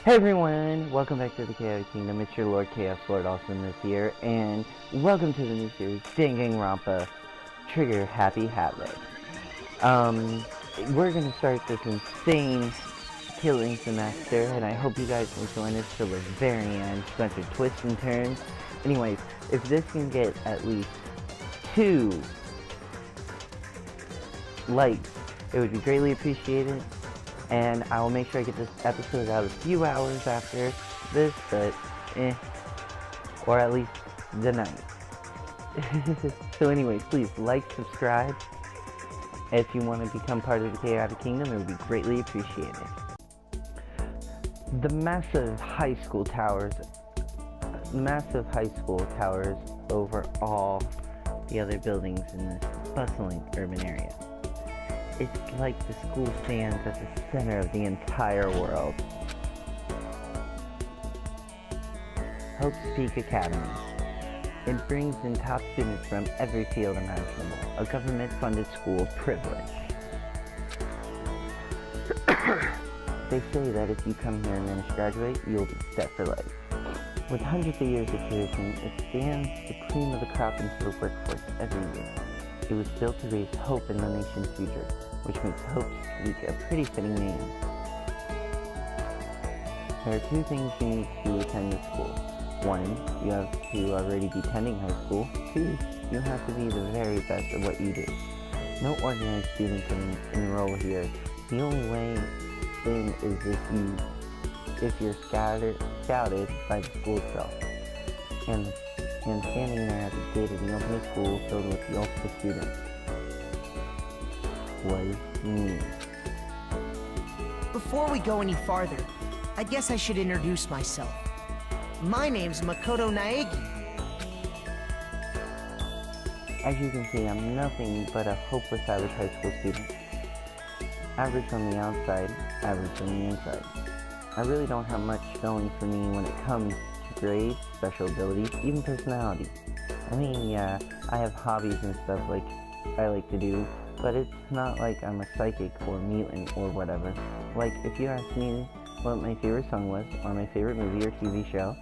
Hey everyone, welcome back to the Chaotic Kingdom. It's your Lord Chaos Lord Austin this year, and welcome to the new series, Dangaropa, Trigger Happy Habit. We're gonna start this insane killing semester, and I hope you guys will join us till the very end. It's a bunch of twists and turns. Anyways, if this can get at least 2 likes, it would be greatly appreciated. And I will make sure I get this episode out a few hours after this, but or at least the night. So anyways, please like, subscribe. If you want to become part of the Chaotic Kingdom, it would be greatly appreciated. The massive high school towers over all the other buildings in this bustling urban area. It's like the school stands at the center of the entire world. Hope's Peak Academy. It brings in top students from every field imaginable, a government-funded school of privilege. They say that if you come here and manage to graduate, you'll be set for life. With hundreds of years of tradition, it stands the cream of the crop into the workforce every year. It was built to raise hope in the nation's future, which makes Hope's Peak a pretty fitting name. There are 2 things you need to attend this school. 1, you have to already be attending high school. 2, you have to be the very best at what you do. No ordinary student can enroll here. The only way in is if you're scouted by the school itself. And standing there at the gate of the ultimate school filled with the ultimate students was me. Before we go any farther, I guess I should introduce myself. My name's Makoto Naegi. As you can see, I'm nothing but a hopeless average high school student. Average on the outside, average on the inside. I really don't have much going for me when it comes to grades, special abilities, even personality. I mean, yeah, I have hobbies and stuff like I like to do, but it's not like I'm a psychic or mutant or whatever. Like, if you ask me what my favorite song was, or my favorite movie or TV show,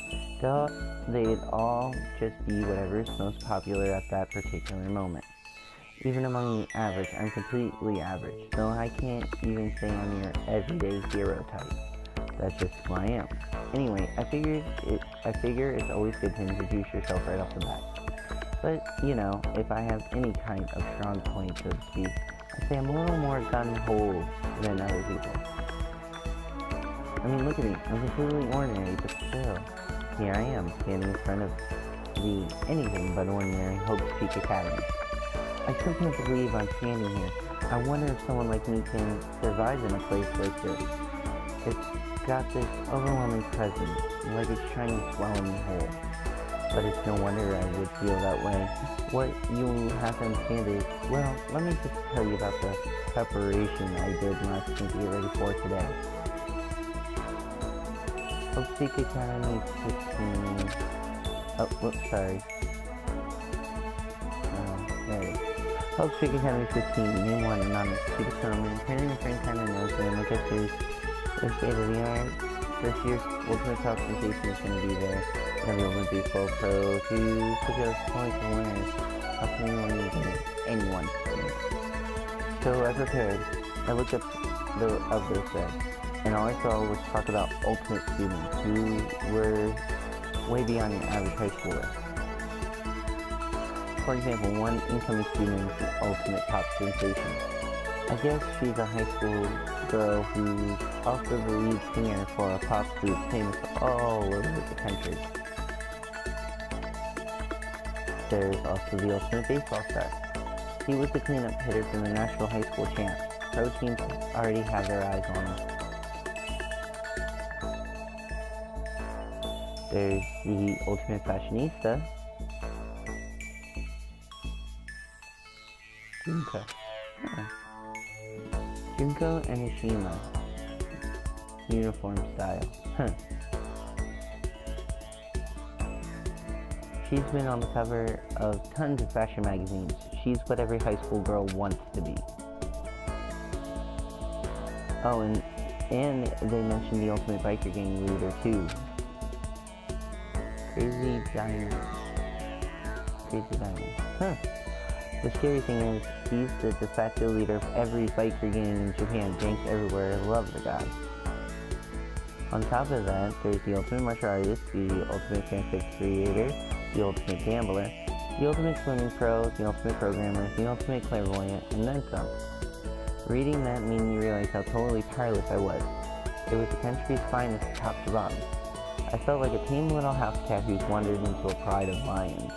they'd all just be whatever's most popular at that particular moment. Even among the average, I'm completely average, so I can't even say I'm your everyday hero type. That's just who I am. Anyway, I figure it's always good to introduce yourself right off the bat. But, you know, if I have any kind of strong point, so to speak, I say I'm a little more gun-ho than other people. I mean, look at me. I'm completely ordinary, but still, here I am, standing in front of the anything but ordinary Hope's Peak Academy. I still can't believe I'm standing here. I wonder if someone like me can survive in a place like this. It's got this overwhelming presence, like it's trying to swallow me whole. But it's no wonder I would feel that way. What you have to understand is, well, let me just tell you about the preparation I did last week to get ready for today. Hope's Peak Academy 15... Oh, whoops, sorry. There it is. Hope's Peak Academy 15, name 1, anonymous, to determine, training and friend kind of knows them, I guess there's state of the art. This year's ultimate top sensation is going to be there. Everyone would be full pro to suggest points for winners. How can anyone? So I prepared. I looked up of this set, and all I saw was talk about ultimate students who were way beyond your average high schooler. For example, one incoming student is the ultimate top sensation. I guess she's a high school girl who's also the lead singer for a pop group famous all over the country. There's also the ultimate baseball star. He was the cleanup hitter from the National High School champs. Pro teams already have their eyes on him. There's the ultimate fashionista, Junko. Junko Enoshima. Uniform style. She's been on the cover of tons of fashion magazines. She's what every high school girl wants to be. Oh, and And they mentioned the Ultimate Biker Gang leader too. Crazy Diamond. Huh. The scary thing is, he's the de facto leader of every biker gang in Japan. Gangs everywhere love the guy. On top of that, there's the Ultimate Martial Artist, the Ultimate Fanfic Creator, the Ultimate Gambler, the Ultimate Swimming Pro, the Ultimate Programmer, the Ultimate Clairvoyant, and then some. Reading that made me realize how totally powerless I was. It was the country's finest top to bottom. I felt like a tame little house cat who's wandered into a pride of lions.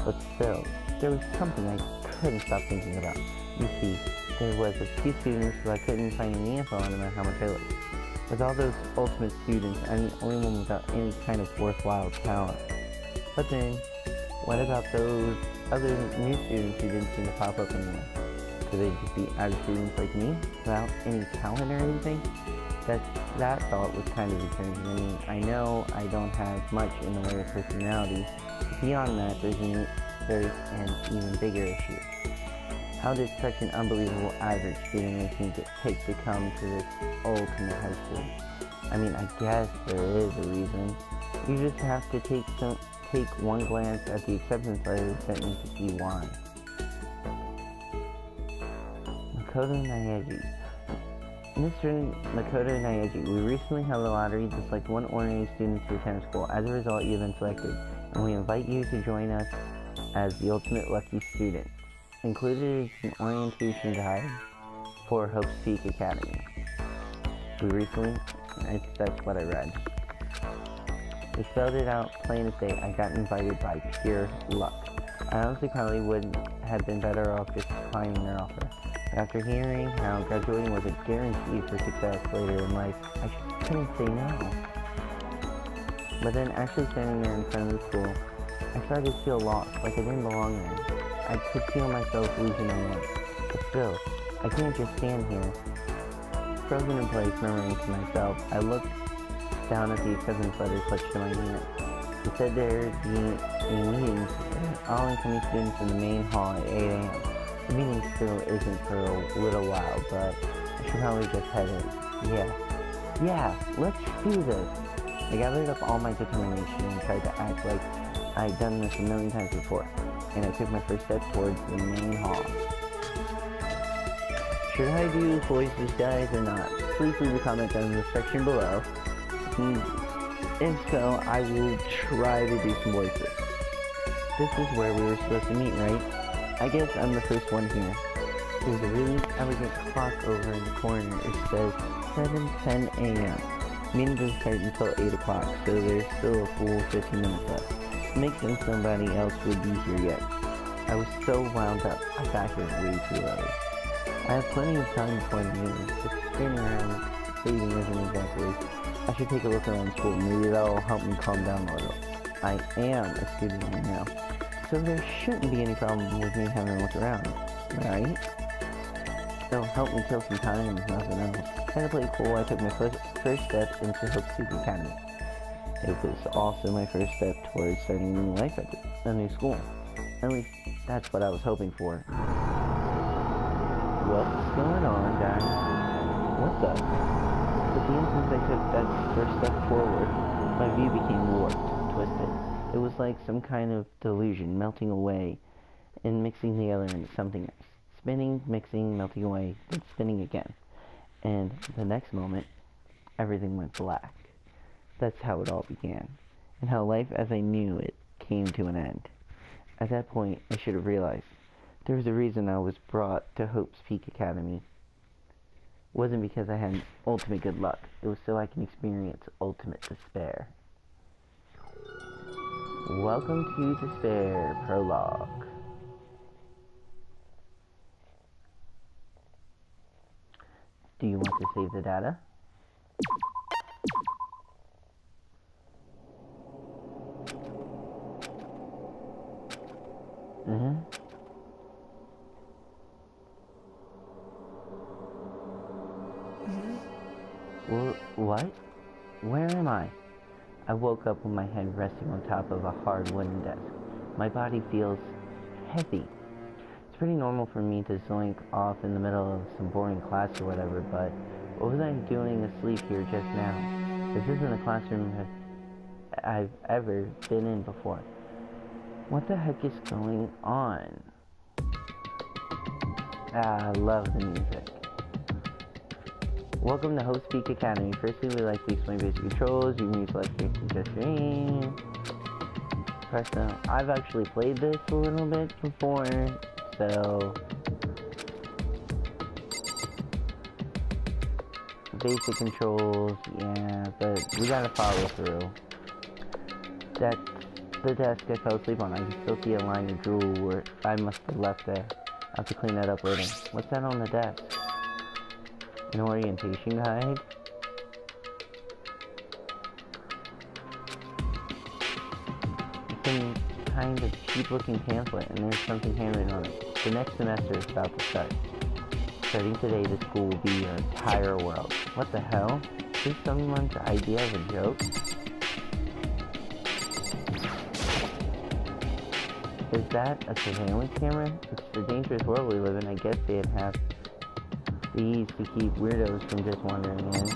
But still, there was something I couldn't stop thinking about. You see, there was a few students who I couldn't find any info on about how much I looked. With all those ultimate students, I'm the only one without any kind of worthwhile talent. But then, what about those other new students who didn't seem to pop up anymore? Could they just be average students like me, without any talent or anything? That thought was kind of encouraging. I mean, I know I don't have much in the way of personality. Beyond that, there's an even bigger issue. How did such an unbelievable average student like me get picked to come to this ultimate high school? I mean, I guess there is a reason. You just have to take one glance at the acceptance letter sent me to see why. Makoto Naeji. Mr. Makoto Naeji, we recently held a lottery to select one ordinary student to attend school. As a result, you have been selected, and we invite you to join us as the ultimate lucky student. Included is an orientation guide for Hope's Peak Academy. That's what I read. They spelled it out plain as day. I got invited by pure luck. I honestly probably would have been better off just declining their offer. After hearing how graduating was a guarantee for success later in life, I just couldn't say no. But then actually standing there in front of the school, I started to feel lost, like I didn't belong there. I could feel myself losing my way. But still, I can't just stand here, frozen in place, murmuring to myself. I looked down at the acceptance letter clutched in my hand. It said there'd be a meeting for all incoming students in the main hall at 8 a.m. The meeting still isn't for a little while, but I should probably just head in. Yeah, let's do this. I gathered up all my determination and tried to act like I'd done this a million times before, and I took my first step towards the main hall. Should I do voices, guys, or not? Please leave a comment down in the section below. If so, I will try to do some voices. This is where we were supposed to meet, right? I guess I'm the first one here. There's a really elegant clock over in the corner. It says 7:10 a.m. Meeting doesn't start until 8 o'clock, so there's still a full 15 minutes left. It makes sense somebody else would be here yet. I was so wound up, I got here way too early. I have plenty of time before the meeting. Just standing around saving isn't exactly. I should take a look around school. Maybe that'll help me calm down a little. I am a student right now, so there shouldn't be any problem with me having a look around, right? It'll help me kill some time if nothing else. Kind of play cool, I took my first step into Hope's Peak Academy. It was also my first step towards starting a new life at a new school. At least, that's what I was hoping for. What's going on, guys? What's up? But the instant I took that first step forward, my view became warped, twisted. It was like some kind of delusion melting away and mixing together into something else. Spinning, mixing, melting away, then spinning again. And the next moment, everything went black. That's how it all began, and how life as I knew it came to an end. At that point, I should have realized there was a reason I was brought to Hope's Peak Academy. It wasn't because I had ultimate good luck. It was so I can experience ultimate despair. Welcome to Despair Prologue. Do you want to save the data? What? Where am I? I woke up with my head resting on top of a hard wooden desk. My body feels heavy. It's pretty normal for me to zoink off in the middle of some boring class or whatever, but What was I doing asleep here just now? This isn't a classroom I've ever been in before. What the heck is going on? I love the music. Welcome to Host Peak Academy. Firstly, we like to explain basic controls. You can use left click to adjust your aim. Press down. I've actually played this a little bit before, so basic controls, yeah, but we gotta follow through. That's the desk I fell asleep on. I can still see a line of drool where I must have left there. I'll have to clean that up later. What's that on the desk? An orientation guide? Some kind of cheap-looking pamphlet, and there's something handwritten on it. The next semester is about to start. Starting today, the school will be your entire world. What the hell? Is this someone's idea of a joke? Is that a surveillance camera? It's the dangerous world we live in. I guess they'd have these to keep weirdos from just wandering in.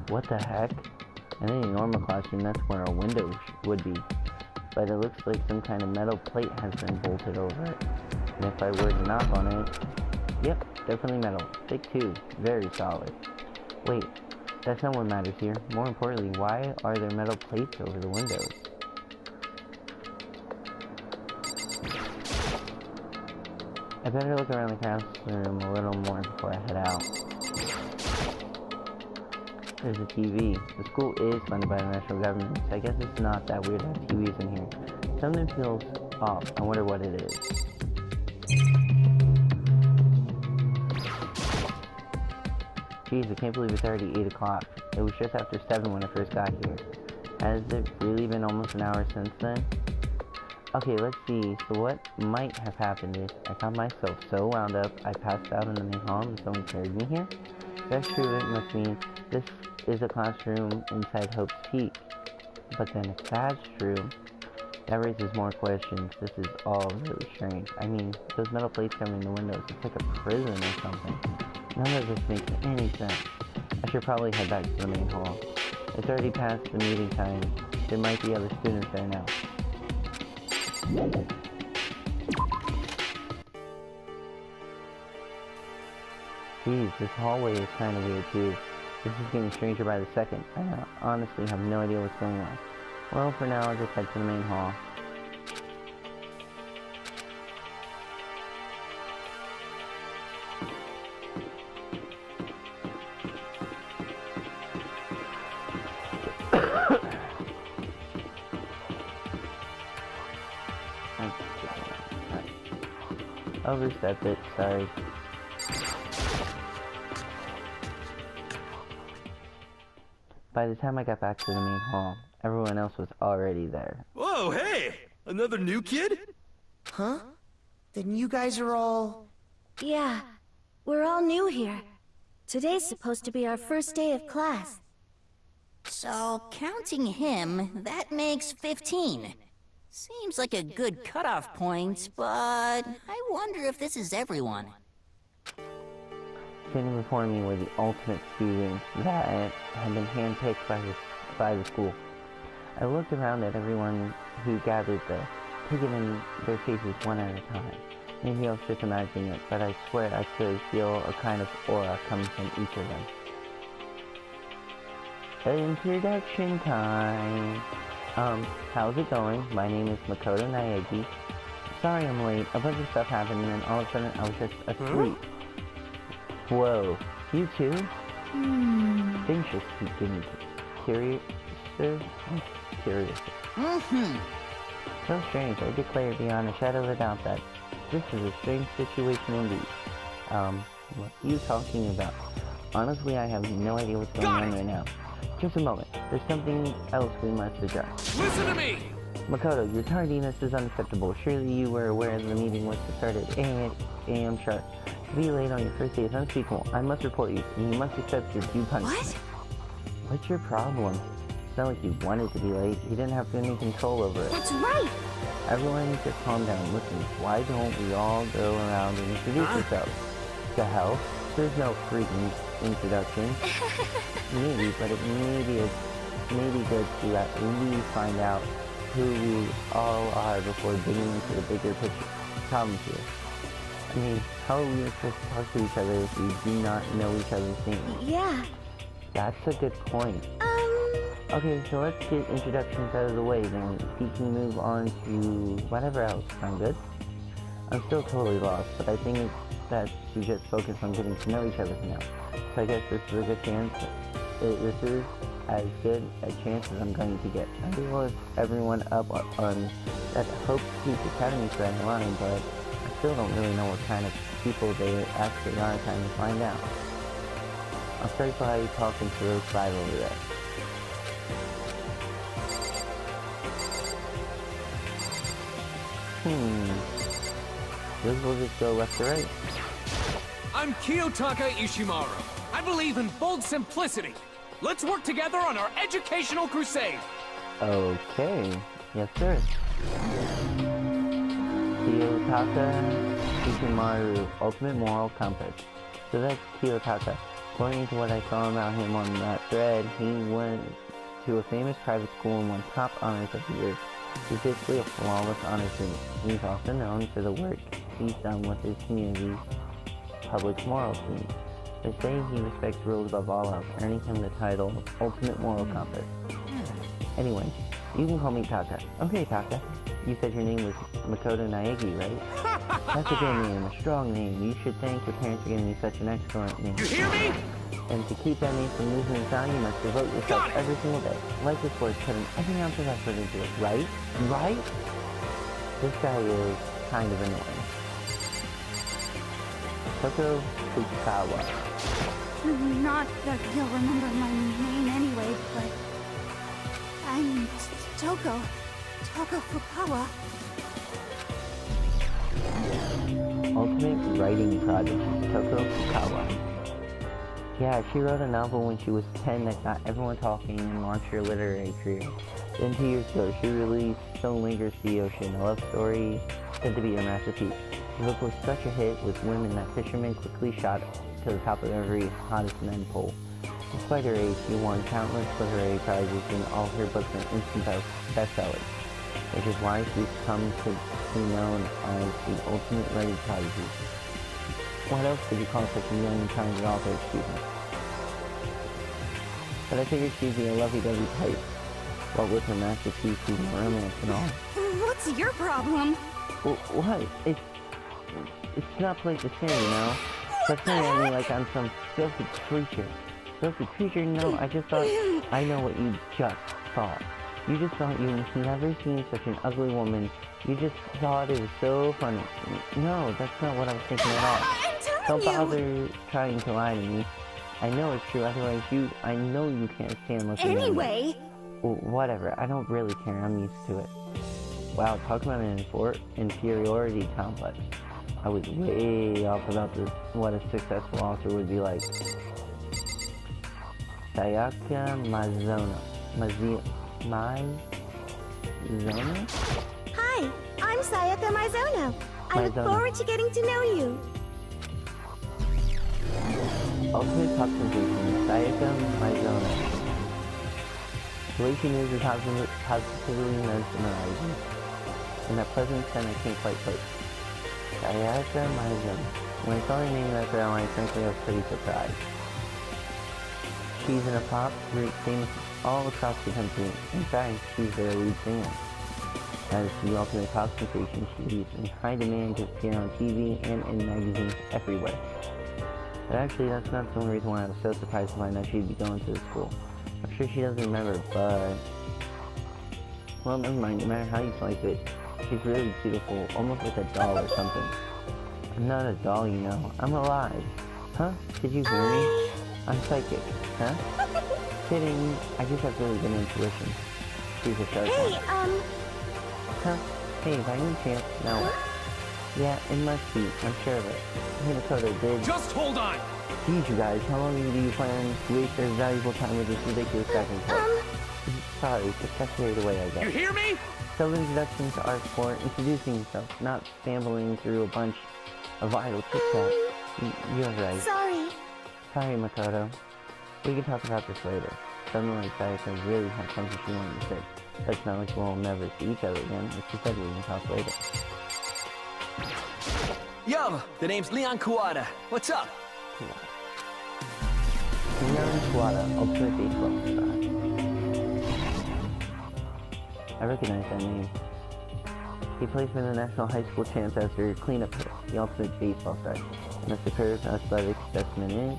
What the heck? In any normal classroom, that's where a window would be. But it looks like some kind of metal plate has been bolted over it. And if I were to knock on it... Yep, definitely metal. Thick too. Very solid. Wait, that's not what matters here. More importantly, why are there metal plates over the windows? I better look around the classroom a little more before I head out. There's a TV. The school is funded by the national government, so I guess it's not that weird to have TVs in here. Something feels off. I wonder what it is. Jeez, I can't believe it's already 8 o'clock. It was just after 7 when I first got here. Has it really been almost an hour since then? Okay, let's see. So what might have happened is I got myself so wound up I passed out in the main hall and someone carried me here. If that's true, it must mean this is a classroom inside Hope's Peak. But then if that's true, that raises more questions. This is all really strange. I mean, those metal plates covering the windows, it's like a prison or something. None of this makes any sense. I should probably head back to the main hall. It's already past the meeting time. There might be other students there now. Geez, this hallway is kind of weird too. This is getting stranger by the second. I honestly have no idea what's going on. Well, for now, I'll just head to the main hall. Overstepped it, sorry. By the time I got back to the main hall, everyone else was already there. Whoa, hey! Another new kid? Huh? Then you guys are all... Yeah, we're all new here. Today's supposed to be our first day of class. So, counting him, that makes 15. Seems like a good cutoff point, but I wonder if this is everyone. Standing before me were the ultimate students that had been handpicked by the school. I looked around at everyone who gathered there, taking in their faces one at a time. Maybe I was just imagining it, but I swear I could feel a kind of aura coming from each of them. Introduction time! How's it going? My name is Makoto Naegi. Sorry I'm late. A bunch of stuff happened and then all of a sudden I was just asleep. Whoa. You too? Things just keep getting curious. So strange. I declare beyond a shadow of a doubt that this is a strange situation indeed. What are you talking about? Honestly, I have no idea what's going on right now. Just a moment. There's something else we must address. Listen to me! Makoto, your tardiness is unacceptable. Surely you were aware the meeting was to start at 8 a.m. sharp. To be late on your first day is unspeakable. I must report you, and you must accept your due punishment. What? What's your problem? It's not like you wanted to be late. You didn't have any control over it. That's right! Everyone just calm down. Listen, why don't we all go around and introduce ourselves? To help? there's no freaking introduction. Maybe, but it may be good to at least find out who we all are before digging into the bigger picture problems here. I mean, how are we supposed to talk to each other if we do not know each other's names? Yeah. That's a good point. Okay, so let's get introductions out of the way then. We can move on to whatever else. Sound good? I'm still totally lost, but I think it's best to just focus on getting to know each other for now. So I guess this is a good chance. This is as good a chance as I'm going to get. I will look everyone up on that Hope Peak Academy thread online, but I still don't really know what kind of people they actually are trying to find out. I'll start by talking to those five over there. This will just go left to right. I'm Kiyotaka Ishimaru. I believe in bold simplicity. Let's work together on our educational crusade. Okay. Yes, sir. Kiyotaka Ishimaru, Ultimate Moral Compass. So that's Kiyotaka. According to what I saw about him on that thread, he went to a famous private school and won top honors of the year. He's basically a flawless honor student. He's also known for the work he's done with his community's public moral students. They say he respects rules above all else, earning him the title Ultimate Moral Compass. Anyway, you can call me Taka. Okay, Taka. You said your name was Makoto Naegi, right? That's a good name, a strong name. You should thank your parents for giving you such an excellent name. You hear me? And to keep that name from losing its value, you must devote yourself every single day. Like this sport, putting every ounce of effort into it, right? Right? This guy is kind of annoying. Toko Fukawa. Not that you'll remember my name anyway, but I'm Toko Fukawa. Ultimate Writing Prodigy, Toko Fukawa. Yeah, she wrote a novel when she was 10 that got everyone talking and launched her literary career. Then 2 years ago, she released So Lingers the Ocean, a love story said to be her masterpiece. The book was such a hit with women that fishermen quickly shot to the top of every hottest men poll. Despite her age, she won countless literary prizes and all her books are instant bestsellers, which is why she's come to be known as the ultimate writing prodigy. What else could you call such a young and talented author, excuse me? But I figured she'd be a lovey-dovey type, what with her masterpiece and romance and all. What's your problem? Well, what? It's not place to say, you know? Stop staring at me like I'm some filthy creature. Filthy creature? No, I just thought I know what you just thought. You just thought you've never seen such an ugly woman. You just thought it was so funny. No, that's not what I was thinking at all. Don't bother trying to lie to me. I know it's true, otherwise I know you can't stand looking at me. Anyway. Well, whatever, I don't really care, I'm used to it. Wow, talk about an inferiority complex. I was way off about this, what a successful author would be like. Sayaka Mizuno. Hi, I'm Sayaka Mizuno. I look forward to getting to know you. Ultimate Pop Sensation, Sayaka Mizuno. The way she moves is positively mesmerizing. And that pleasant scent I can't quite place. Sayaka Mizuno. When I saw her name in that line, frankly I was pretty surprised. She's in a pop group famous all across the country. In fact, she's their lead singer. As the ultimate pop sensation, she is in high demand to appear on TV and in magazines everywhere. But actually, that's not the only reason why I was so surprised to find out she'd be going to the school. I'm sure she doesn't remember, but... well, never mind, no matter how you slice it, she's really beautiful, almost like a doll or something. I'm not a doll, you know. I'm alive. Huh? Did you hear me? I'm psychic. Huh? Kidding. I just have really good intuition. She's a sharp one. Huh? Hey, by any chance? No. Yeah, it must be. I'm sure of it. Hey, Makoto, did... Just hold on! Geez, you guys, how long do you plan to waste their valuable time with this ridiculous back and forth? Sorry, just got carried away, I guess. You hear me? So introductions are for introducing yourself, not stumbling through a bunch of idle chit-chat. You're right. Sorry. Sorry, Makoto. We can talk about this later. Something like Sayaka really had something she wanted to say. That's not like we'll never see each other again, but she said we can talk later. Yo, the name's Leon Kawada. What's up? Leon Owada, Ultimate Baseball Star. I recognize that name. He plays for the National High School Champs as their cleanup hitter, the Ultimate Baseball Star. And a superb athletic specimen is...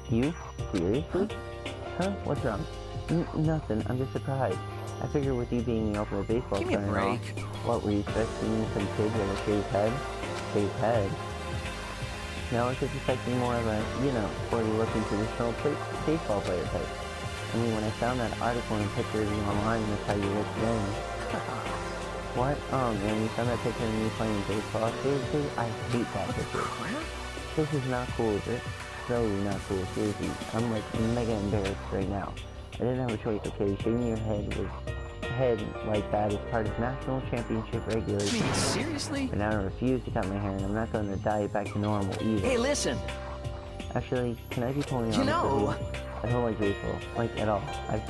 You? Seriously? Huh? What's wrong? Nothing. I'm just surprised. I figured with you being the Ultimate Baseball Give me a Star and all, break. what were you expecting some kid with a shaved head? Shaved head? No, it's just expecting more of a, you know, 40-looking traditional baseball player type. I mean, when I found that article and picture of you online, that's how you looked then. What? Oh man, you found that picture of me playing baseball? Seriously? I hate that picture. This is not cool. This is so not cool. Seriously. I'm like mega embarrassed right now. I didn't have a choice, okay? Shaving your head like that is part of national championship regulations. Seriously? But now I refuse to cut my hair and I'm not going to dye it back to normal either. Hey, listen. Actually, can I be totally honest with you? I don't like baseball, like at all. I've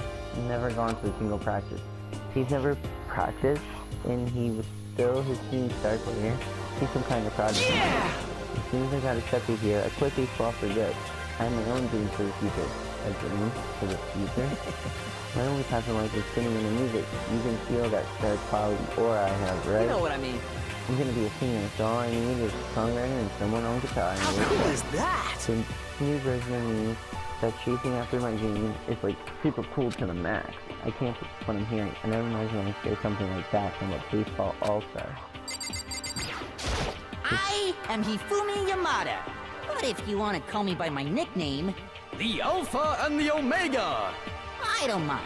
never gone to a single practice. He's never practiced, and he was still his team's star player. He's some kind of prodigy. Yeah! As soon as I got accepted here, I quit baseball for good. I have my own dreams for the future. A dream for the future? My only passion in life is singing and music. You can feel that star quality aura I have, right? You know what I mean. I'm gonna be a singer, so all I need is a songwriter and someone on guitar. How cool is that? The new version of me that's chasing after my dream is like super cool to the max. I can't believe what I'm hearing. I never imagined I'd hear something like that from a baseball all-star. I am Hifumi Yamada. But if you want to call me by my nickname, The Alpha and the Omega! I don't mind.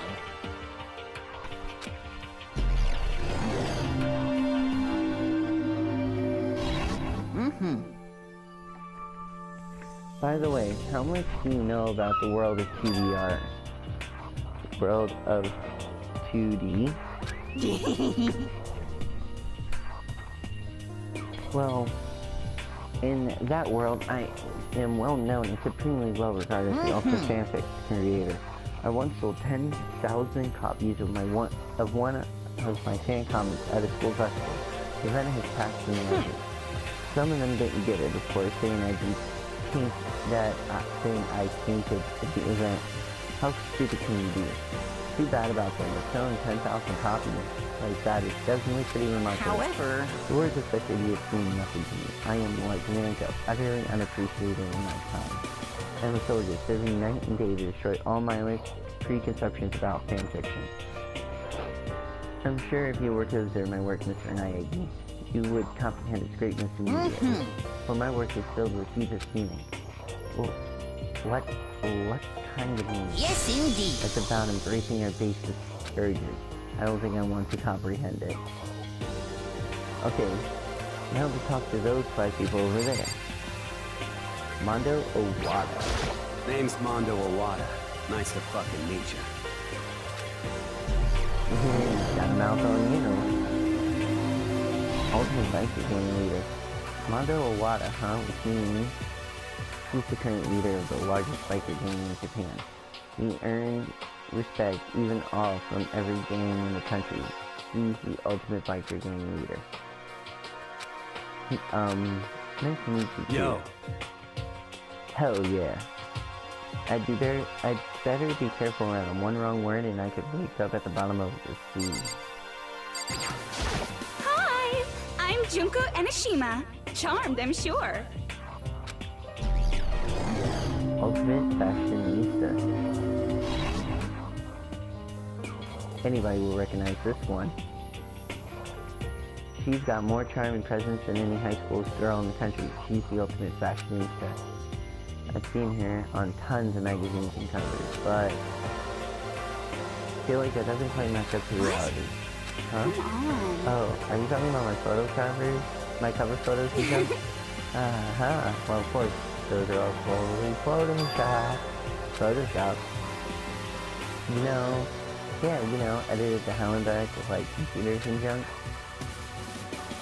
By the way, how much do you know about the world of 2D art? World of 2D? Well, in that world, I am well known and supremely well regarded as the ultimate fanfic creator. I once sold 10,000 copies of one of my fan comics at a school festival. The event has passed in the legend. Some of them didn't get it, of course, saying I tainted the event. How stupid can you be? Too bad about them, but selling 10,000 copies like that is definitely pretty remarkable. However, The words of such idiots mean nothing to me. I am like Nanko, utterly unappreciated in my time. I am a soldier, serving night and day to destroy all my preconceptions about fan fiction. I'm sure if you were to observe my work, Mr. Nayagi, you would comprehend its greatness immediately. For my work is filled with deepest meaning. Well, what kind of meaning? yes indeed. It's about embracing our basest urges. I don't think I want to comprehend it. Okay, now to talk to those 5 people over there. Mondo Owada. Name's Mondo Owada. Nice to fucking meet you. Got a mouth on you. Ultimate Biker Gang leader. Mondo Owada, huh? Which means he's the current leader of the largest biker gang in Japan. He earned respect, even awe, from every gang in the country. He's the ultimate biker gang leader. Nice to meet you, too. Yo. Hell yeah. I'd better be careful around one wrong word and I could wake up at the bottom of the sea. Hi! I'm Junko Enoshima. Charmed, I'm sure. Ultimate fashionista. Anybody will recognize this one. She's got more charm and presence than any high school girl in the country. She's the ultimate fashionista. I've seen her on tons of magazines and covers, but I feel like that doesn't quite match up to reality. Huh? Come on. Oh, are you talking about my photo covers? My cover photos and stuff? Uh-huh. Well, of course, those are all totally Photoshop. You know, edited the Helen back with like computers and junk.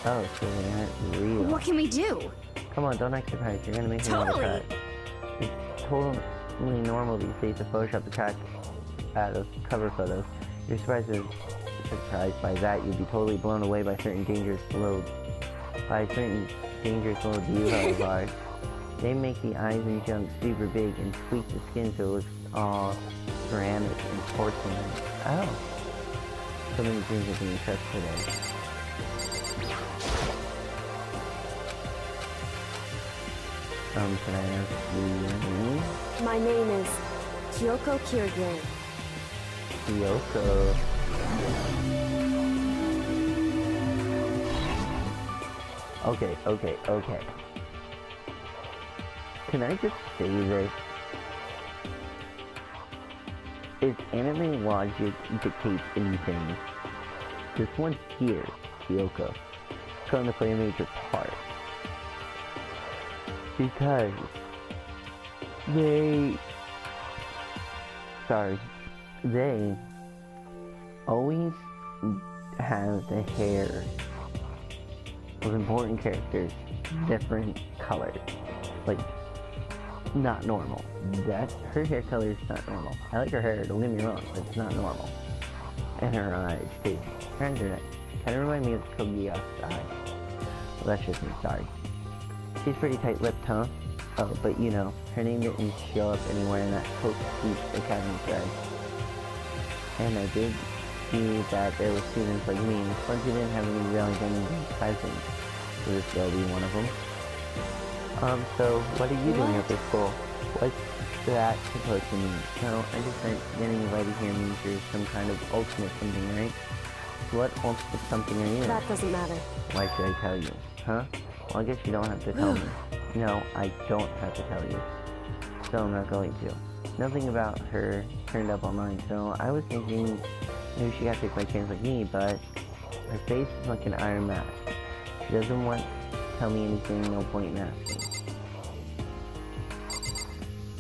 Oh, so they aren't real. What can we do? Come on, don't act surprised. You're gonna make me want to Totally. cry. totally normal these days to Photoshop the track out of cover photos. You're surprised by that, you'd be totally blown away by certain dangerous loads of ours. They make the eyes and junk super big and tweak the skin so it looks all ceramic and porcelain. Oh. So many things are being touched today. Can I ask you your name? My name is Yoko Kirigiri. Yoko. Okay. Can I just say this? If anime logic dictates anything, this one here, Yoko, is going to play a major part. Because they always have the hair of important characters different colors. Like, not normal. Her hair color is not normal. I like her hair, don't get me wrong, but it's not normal. And her eyes, too. Her eyes are nice. Kind of remind me of Kogiya's eyes. Well, that's just me, sorry. She's pretty tight-lipped, huh? Oh, but you know, her name didn't show up anywhere in that Coke Speech Academy thread. And I did see that there were students like me, ones who didn't have any real identity present. So this will be one of them. So what are you doing at this school? What's that supposed to mean? No, I just meant getting invited here means you're some kind of ultimate something, right? What ultimate something are you? That doesn't matter. Why should I tell you? Huh? Well, I guess you don't have to tell me. No, I don't have to tell you. So I'm not going to. Nothing about her turned up on mine, so I was thinking maybe she got to take my chance like me, but her face is like an iron mask. She doesn't want to tell me anything, no point in asking.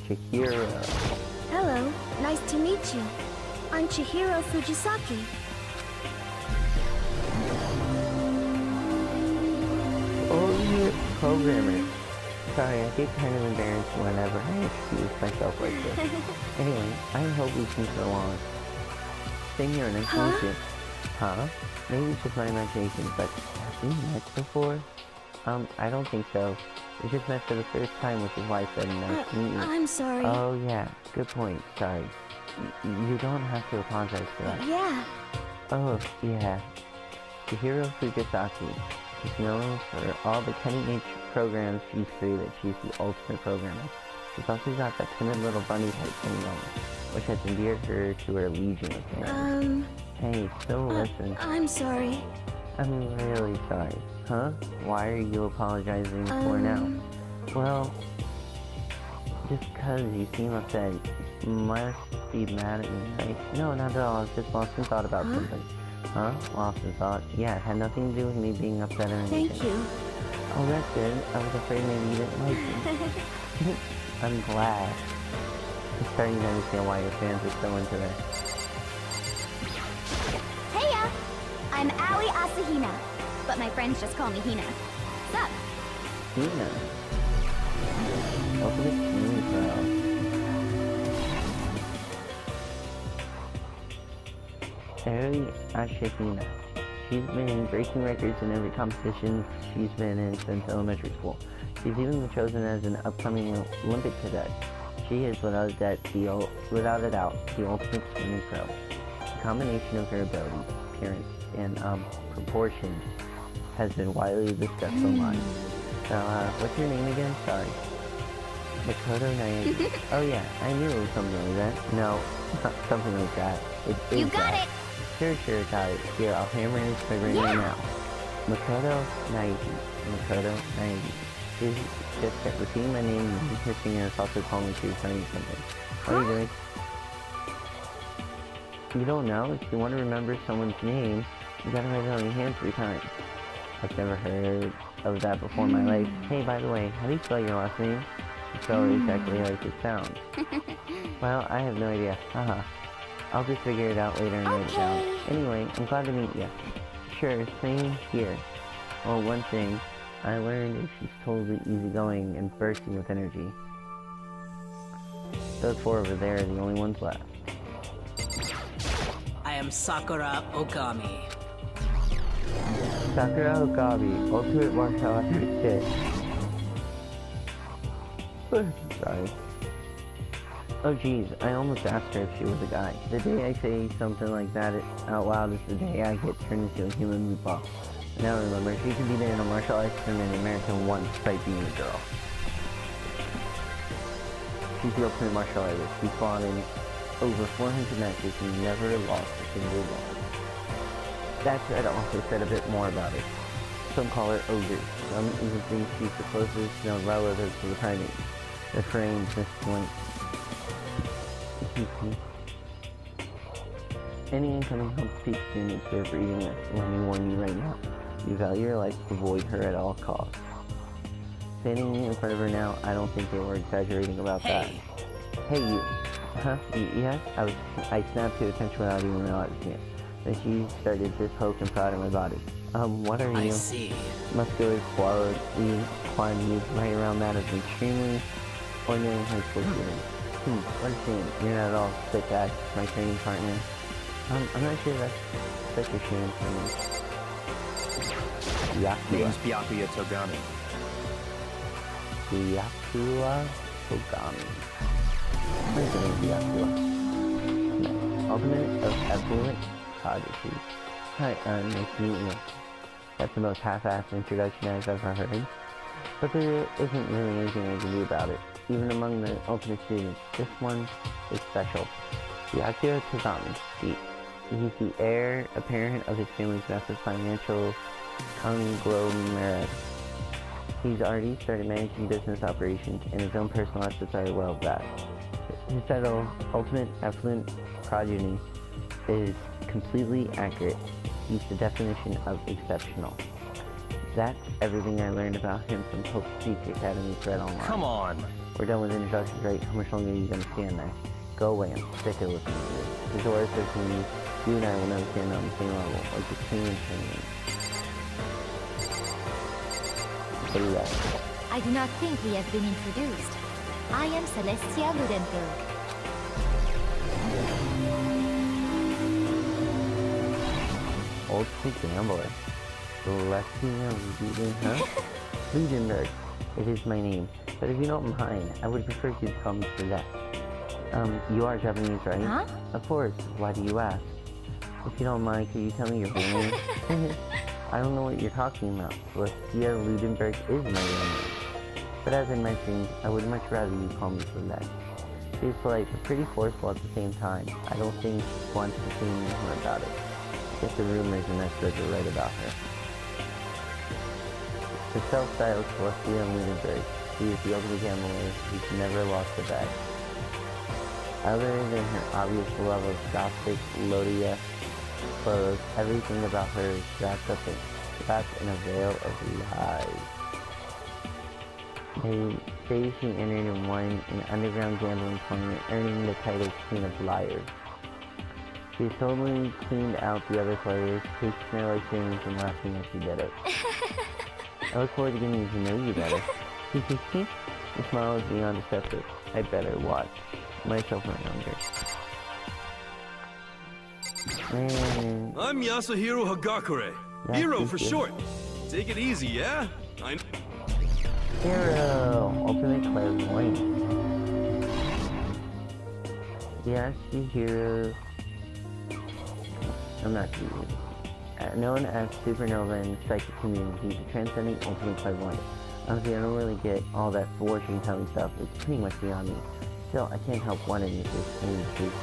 Chihiro. Hello, nice to meet you. I'm Chihiro Fujisaki. Oh, you're a programmer. Sorry, I get kind of embarrassed whenever I introduce myself like this. Anyway, I hope we can go on. Same here, nice to meet you. Huh? Maybe it's just my imagination, but have we met before? I don't think so. We just met for the first time, which is why I said nice to meet you. I'm sorry. Oh yeah, good point, sorry. You don't have to apologize for that. Yeah. Oh, yeah. Chihiro Fujisaki is known for all the cutting-edge programs she's created. She's the ultimate programmer. She's also got that timid little bunny type thing going, which has endeared her to her legion of fans. Hey, still listen. I'm sorry. I'm really sorry. Huh? Why are you apologizing for now? Well, just cause you seem upset. You must be mad at me, right? No, not at all. I was just lost in thought about something. Huh? Lost in thought? Yeah, it had nothing to do with me being upset or anything. Thank you. Oh, that's good. I was afraid maybe you didn't like me. I'm glad. I'm starting to understand why your fans are so into this. Heya! I'm Aoi Asahina, but my friends just call me Hina. Sup? Hina. Welcome to Team Pro. Aoi Asahina. She's been breaking records in every competition she's been in since elementary school. She's even been chosen as an upcoming Olympic cadet. She is, without a doubt, the ultimate swimming pro. The combination of her ability, appearance, and proportions has been widely discussed online. So, what's your name again? Sorry. Makoto Naegi. Oh yeah, I knew it was something like that. No, something like that. You got it! Sure, got it. Here, I'll hammer in my brain right now. Makoto Naegi. Makoto Naegi. She's just kept repeating my name and kissing her. It's also calling me she was telling me something. What are you doing? You don't know? If you want to remember someone's name, you gotta write it on your hand 3 times. I've never heard of that before in my life. Hey, by the way, how do you spell your last name? You spell it exactly like it sounds. Well, I have no idea. Haha. I'll just figure it out later and write it down. Anyway, I'm glad to meet you. Sure, same here. Well, one thing I learned is she's totally easygoing and bursting with energy. Those 4 over there are the only ones left. I am Sakura Okami. Sakura Okami, ultimate martial artist. Shit. Sorry. Oh geez, I almost asked her if she was a guy. The day I say something like that out loud is the day I get turned into a human meatball. Now remember, she can be in a martial arts tournament in America once by being a girl. She's the ultimate martial artist. She fought in over 400 matches and never lost a single one. That said, also said a bit more about her. Some call her ogre. Some even think she's the closest known relative to the primate. The frames misjoint. Any incoming Home Speak students who are reading this, let me warn you right now. You value your life, avoid her at all costs. Standing in front of her now, I don't think they were exaggerating about that. Hey you. Huh? Yes? I snapped to attention without even realizing it. Then she started to poke and prod at my body. What are you? I see. Muscular quality right around that of an extremely ordinary high school student. What a shame. You're not at all fit as my training partner. I'm not sure that's such a shame for me. Name's Byakuya Togami. Byakuya Togami. What is the name Byakuya? Ultimate of Affluent Prodigy. Hi, nice to meet you. That's the most half-assed introduction I've ever heard. But there isn't really anything I can do about it. Even among the ultimate students, this one is special. Byakuya Togami. He's the heir apparent of his family's massive financial conglomerate. He's already started managing business operations, and his own personal assets are well vast. His title, Ultimate Affluent Progeny, is completely accurate. He's the definition of exceptional. That's everything I learned about him from Hope Speak Academy thread online. Come on! We're done with introductions, right? How much longer are you gonna stand there? Go away, I'm sick of listening to this. The door says to me, you and I will never stand on the same level, like the king and queen. I do not think we have been introduced. I am Celestia Ludenberg. Ultimate gambler. Celestia Ludenberg. It is my name. But if you don't mind, I would prefer you to call me Celeste. You are Japanese, right? Huh? Of course. Why do you ask? If you don't mind, could you tell me your real name? I don't know what you're talking about. Celestia Ludenberg is my real name. But as I mentioned, I would much rather you call me Celeste. She's polite, but pretty forceful at the same time. I don't think she wants to say more about it. Guess the rumors and experts are right about her. The self-styled Celestia Ludenberg. She is the ultimate gambler who's never lost a bet. Other than her obvious love of gothic, Lodia clothes, everything about her is wrapped in a veil of lies. They say she entered and won an underground gambling tournament, earning the title Queen of Liars. She's totally cleaned out the other players, taking their life savings and laughing as she did it. I look forward to getting to know you better. The smile is beyond deceptive. I better watch myself around her. I'm Yasuhiro Hagakure. Hero for short. Take it easy, yeah? Hero! Ultimate clairvoyant. Yasuhiro... I'm not kidding. Known as Supernova in the psychic community, he's a transcending ultimate clairvoyant. Honestly, I don't really get all that fortune telling stuff. It's pretty much beyond me. Still, I can't help wanting to any truth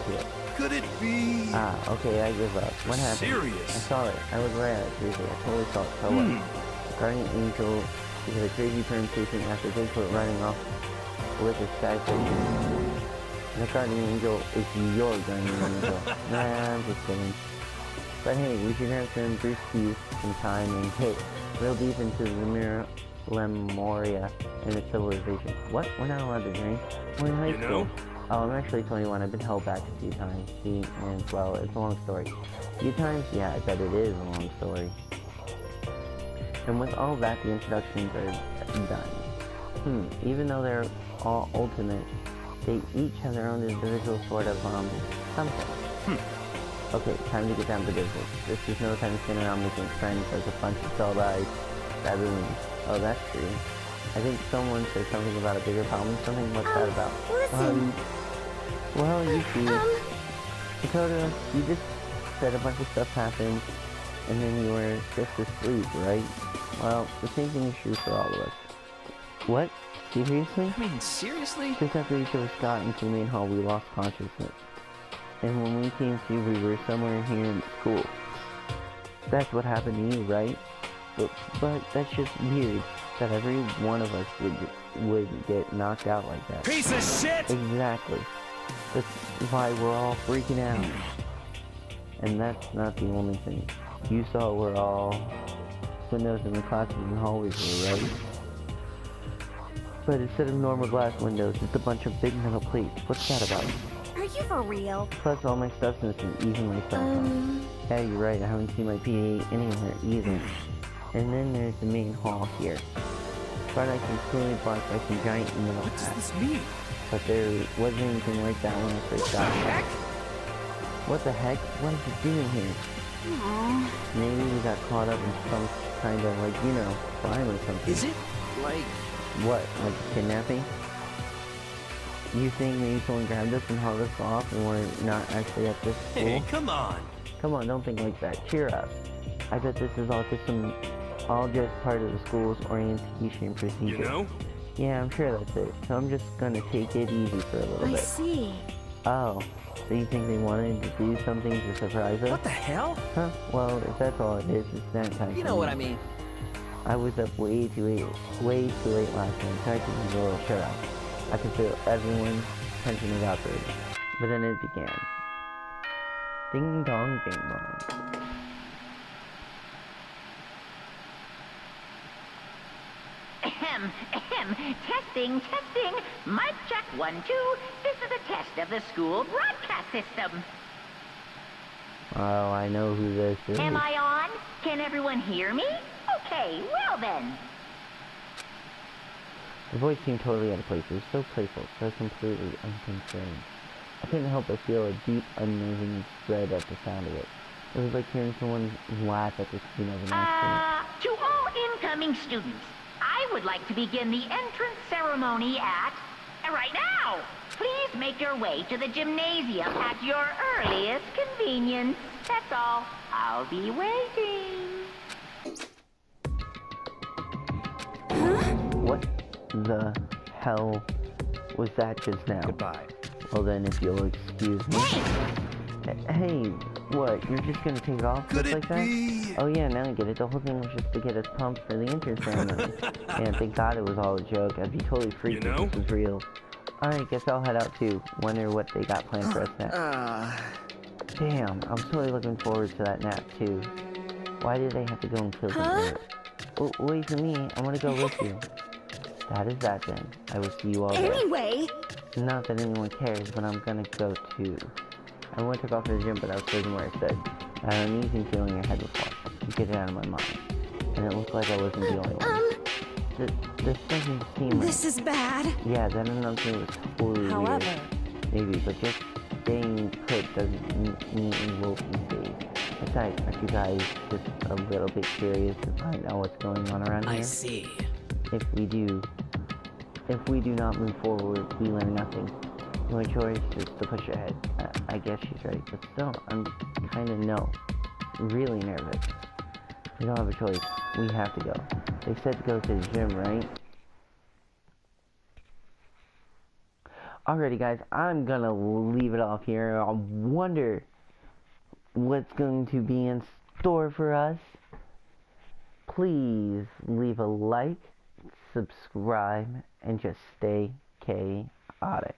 to it. Could it be... Okay, I give up. What happened? Serious? I saw it. I was right. Seriously, I totally saw it. So what? The guardian angel is a crazy permutation after Bigfoot running off with a sky figure. The guardian angel is your guardian angel. Nah, I'm just kidding. But hey, we should have some brewskis some time and hit real deep into the Lemuria and its civilization. What? We're not allowed to drink? We're in high school. Oh, I'm actually 21. I've been held back a few times. See, and well, it's a long story. A few times? Yeah, I bet it is a long story. And with all that, the introductions are done. Even though they're all ultimate, They each have their own individual sort of, something. Okay, time to get down to business. This is no time to sit around making friends as a bunch of dull-eyed baboons. Oh, that's true. I think someone said something about a bigger problem. Something, what's that about? Listen. Well, Yuki, Dakota, you just said a bunch of stuff happened, and then you were just asleep, right? Well, the same thing is true for all of us. What? Seriously? I mean, seriously? Just after each of us got into the main hall, we lost consciousness. And when we came to, we were somewhere here in school. That's what happened to you, right? But that's just weird that every one of us would get knocked out like that. Piece of shit! Exactly. That's why we're all freaking out. And that's not the only thing. You saw where all windows in the classes and hallways were, right? But instead of normal glass windows, it's a bunch of big metal plates. What's that about? Are you for real? Plus all my stuff's missing, even my cell phone. Yeah, you're right, I haven't seen my PA anywhere either. And then there's the main hall here. But I can clearly blocked by some giant metal What does this mean? But there wasn't anything like that when I first got here. What the heck? What is it doing here? Aww. Maybe we got caught up in some kind of, like, you know, crime or something. Is it, like... What, like kidnapping? You think maybe someone grabbed us and hauled us off and we're not actually at this school? Hey, come on. Come on, don't think like that. Cheer up. I bet this is all just part of the school's orientation procedure. You know? Yeah, I'm sure that's it. So I'm just gonna take it easy for a little I bit. see. Oh, so you think they wanted to do something to surprise us? What the hell? Huh? Well, if that's all it is, it's that time. You know what I mean. I was up way too late last night, so I could use a little shut up. I could feel everyone's tension evaporating. But then it began. Ding dong, ding dong. Ahem, ahem. Testing, testing. Mic check 1, 2. This is a test of the school broadcast system. Oh, I know who this is. Am I on? Can everyone hear me? Okay, well then. The voice seemed totally out of place. It was so playful, so completely unconcerned. I couldn't help but feel a deep, unnerving dread at the sound of it. It was like hearing someone laugh at the scene of an accident. To all incoming students, I would like to begin the entrance ceremony at... right now! Please make your way to the gymnasium at your earliest convenience. That's all. I'll be waiting. What the hell was that just now? Goodbye. Well then, if you'll excuse me. Hey, what? You're just gonna take it off just like that? Oh yeah, now I get it. The whole thing was just to get us pumped for the entrance ceremony. And thank God it was all a joke. I'd be totally freaked if this was real. Alright, guess I'll head out too. Wonder what they got planned for us next. Damn, I was totally looking forward to that nap too. Why did they have to go and kill them? Oh, wait for me. I want to go with you. That is that then. I will see you all there. Anyway! Not that anyone cares, but I'm gonna go too. I went to go to the gym, but I was sitting where I said, I had an uneasy feeling your head was washed. Get it out of my mind. And it looked like I wasn't the only one. This doesn't seem right. This is bad. Yeah, that announcement was totally However, weird. Maybe, but just staying put doesn't mean we will be safe. Besides, aren't you guys just a little bit curious to find out what's going on around here? I see. If we do not move forward, we learn nothing. The only choice is to push ahead. I guess she's right, but still, I'm kinda really nervous. We don't have a choice. We have to go. They said to go to the gym, right? Alrighty guys, I'm gonna leave it off here. I wonder what's going to be in store for us. Please leave a like, subscribe, and just stay chaotic.